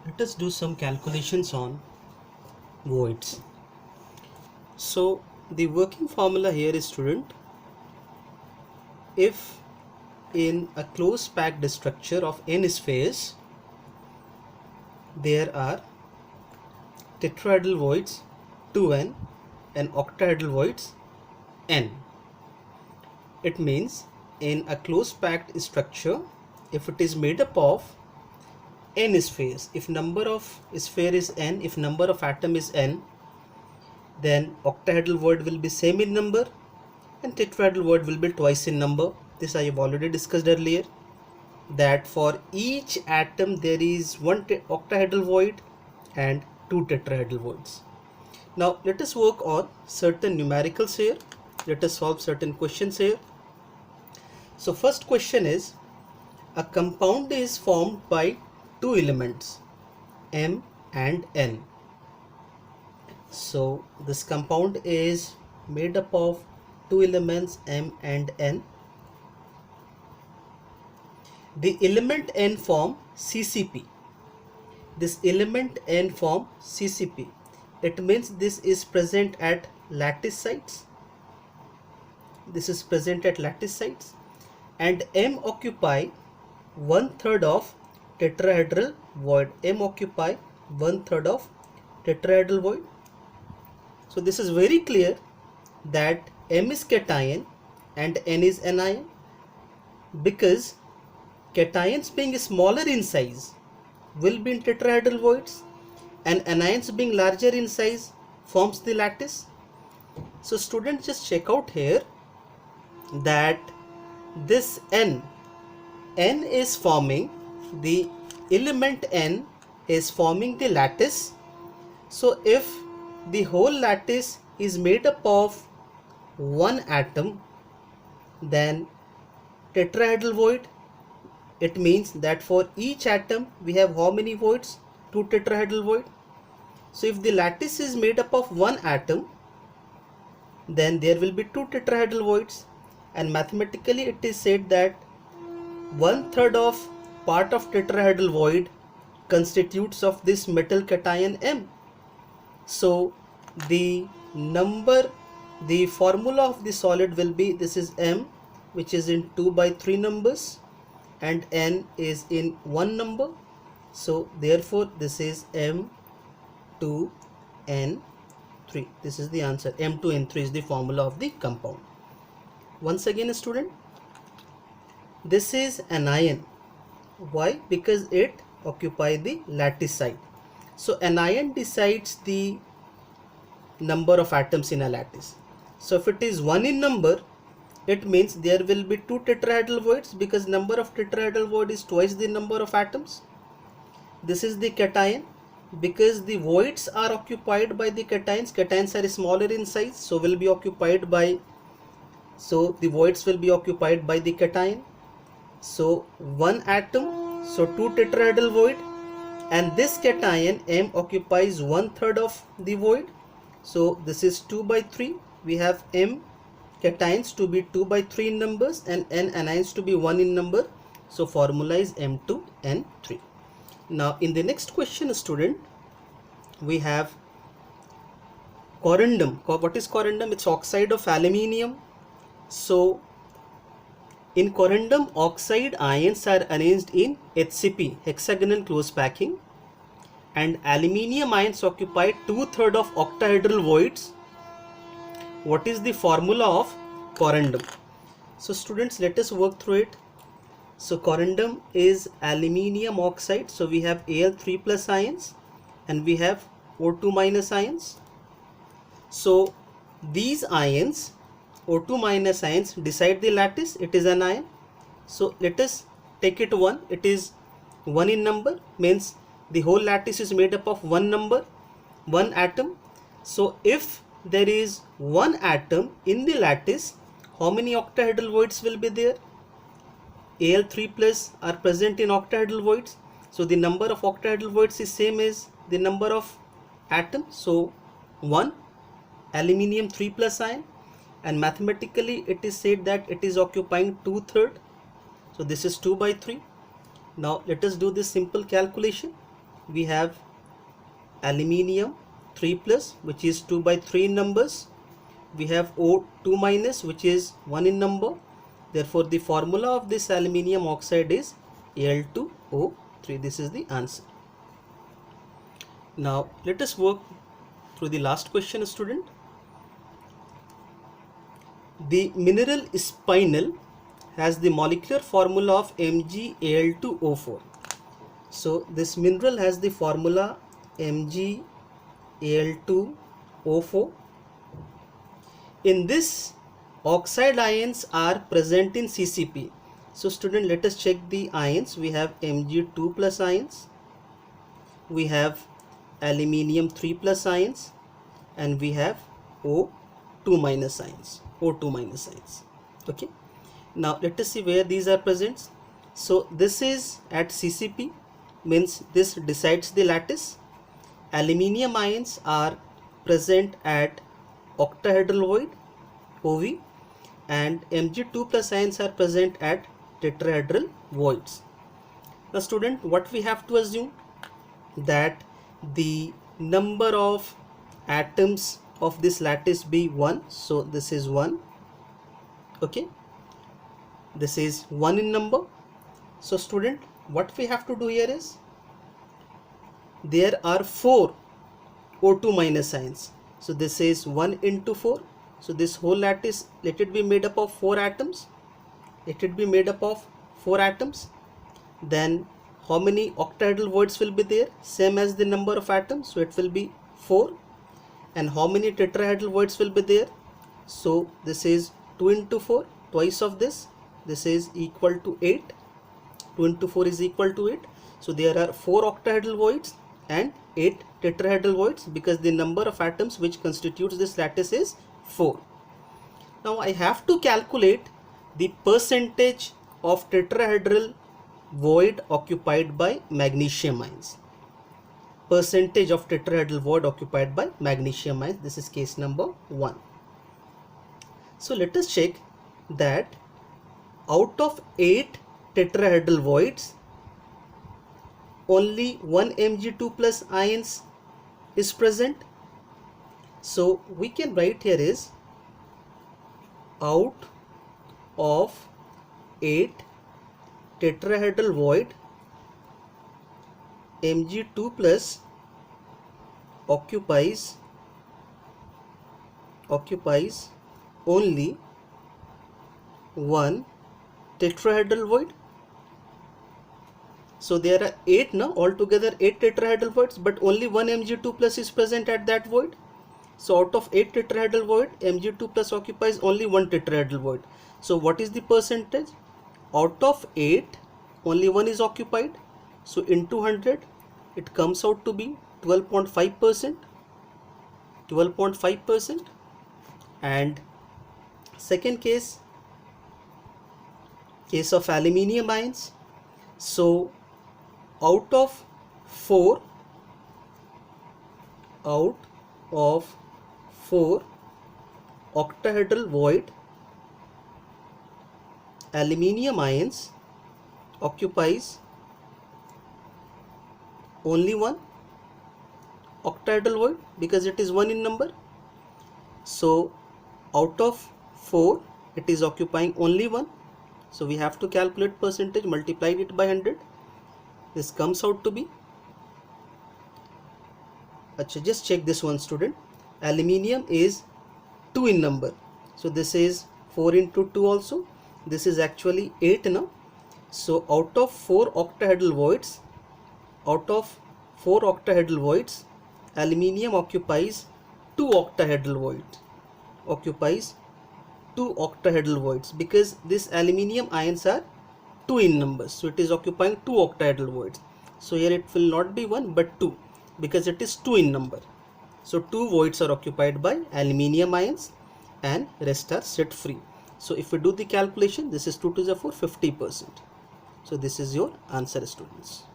Let us do some calculations on voids. So the working formula here is, student, if in a closed packed structure of n spheres there are tetrahedral voids 2n and octahedral voids n. It means in a closed packed structure, if it is made up of n spheres, if number of sphere is n, if number of atom is n, then octahedral void will be same in number and tetrahedral void will be twice in number. This I have already discussed earlier, that for each atom there is one octahedral void and two tetrahedral voids. Now let us work on certain numericals here. Let us solve certain questions here. So first question is, a compound is formed by two elements M and N. So this compound is made up of two elements M and N. The element N form CCP. This element N form CCP. It means this is present at lattice sites. This is present at lattice sites, and M occupy 1/3 of tetrahedral void. M occupy 1/3 of tetrahedral void. So this is very clear that M is cation and N is anion, because cations being smaller in size will be in tetrahedral voids and anions being larger in size forms the lattice. So students, just check out here that this N is forming the element N is forming the lattice. So if the whole lattice is made up of one atom, then tetrahedral void, it means that for each atom we have how many voids? Two tetrahedral void. So if the lattice is made up of one atom, then there will be two tetrahedral voids, and mathematically it is said that 1/3 of part of tetrahedral void constitutes of this metal cation M. So the formula of the solid will be, this is M, which is in 2/3 numbers, and N is in one number. So therefore this is M2N3. This is the answer. M2N3 is the formula of the compound. Once again, student, this is anion. Why? Because it occupies the lattice site. So anion decides the number of atoms in a lattice. So if it is 1 in number, it means there will be two tetrahedral voids, because number of tetrahedral void is twice the number of atoms. This is the cation, because the voids are occupied by the cations. Cations are smaller in size, so will be occupied by, so the voids will be occupied by the cation. So one atom, so two tetrahedral void, and this cation M occupies 1/3 of the void. So this is 2/3. We have M cations to be 2/3 in numbers and N anions to be 1 in number. So formula is M2N3. Now in the next question, student, we have corundum. What is corundum? It's oxide of aluminium. So in corundum, oxide ions are arranged in HCP, hexagonal close packing, and aluminium ions occupy 2/3 of octahedral voids. What is the formula of corundum? So students, let us work through it. So corundum is aluminium oxide. So we have Al3 plus ions and we have O2 minus ions. So these ions, O2 minus ions, decide the lattice. It is an ion. So let us take it 1. It is 1 in number, means the whole lattice is made up of one number, one atom. So if there is one atom in the lattice, how many octahedral voids will be there? Al3 plus are present in octahedral voids. So the number of octahedral voids is same as the number of atoms. So 1 aluminium 3 plus ion, and mathematically it is said that it is occupying 2/3. So this is 2/3. Now let us do this simple calculation. we have aluminium 3 plus, which is 2 by 3 in numbers. We have O2 minus, which is 1 in number. Therefore the formula of this aluminium oxide is Al2O3. This is the answer. Now let us work through the last question, student. The mineral spinel has the molecular formula of MgAl2O4. So this mineral has the formula MgAl2O4. In this, oxide ions are present in CCP. So student, let us check the ions. We have Mg2 plus ions, we have aluminium 3 plus ions, and we have O2 minus ions. Okay, now let us see where these are present. So this is at CCP, means this decides the lattice. Aluminium ions are present at octahedral void OV, and Mg2 plus ions are present at tetrahedral voids. Now student, what we have to assume, that the number of atoms of this lattice be 1. So this is 1. Okay, this is 1 in number. So student, what we have to do here is, there are 4 O2 minus ions. So this is 1 into 4. So this whole lattice, let it be made up of 4 atoms. Then how many octahedral voids will be there? Same as the number of atoms, so it will be 4. And how many tetrahedral voids will be there? So this is 2 into 4, twice of this. This is equal to 8. 2 into 4 is equal to 8. So there are 4 octahedral voids and 8 tetrahedral voids, because the number of atoms which constitutes this lattice is 4. Now I have to calculate the percentage of tetrahedral void occupied by magnesium ions. Percentage of tetrahedral void occupied by magnesium ions. This is case number 1. So let us check that out of 8 tetrahedral voids, only 1 Mg2 plus ions is present. So we can write here is, out of 8 tetrahedral void, Mg2 plus occupies only 1 tetrahedral void. So there are 8 now, altogether 8 tetrahedral voids, but only 1 Mg2 plus is present at that void. So out of 8 tetrahedral void, Mg2 plus occupies only 1 tetrahedral void. So what is the percentage? Out of 8, only 1 is occupied. So into 100, it comes out to be 12.5%. 12.5%. And second case of aluminium ions. So out of 4 octahedral void, aluminium ions occupies only 1 octahedral void, because it is 1 in number. So out of 4, it is occupying only 1. So we have to calculate percentage, multiply it by 100. This comes out to be, just check this one, student. Aluminium is 2 in number. So this is 4 into 2 also. This is actually 8 now. So out of 4 octahedral voids, aluminium occupies 2 octahedral voids. Because this aluminium ions are 2 in numbers, so it is occupying 2 octahedral voids. So here it will not be 1 but 2, because it is 2 in number. So 2 voids are occupied by aluminium ions and rest are set free. So if we do the calculation, this is 2 to the 4, 50%. So this is your answer, students.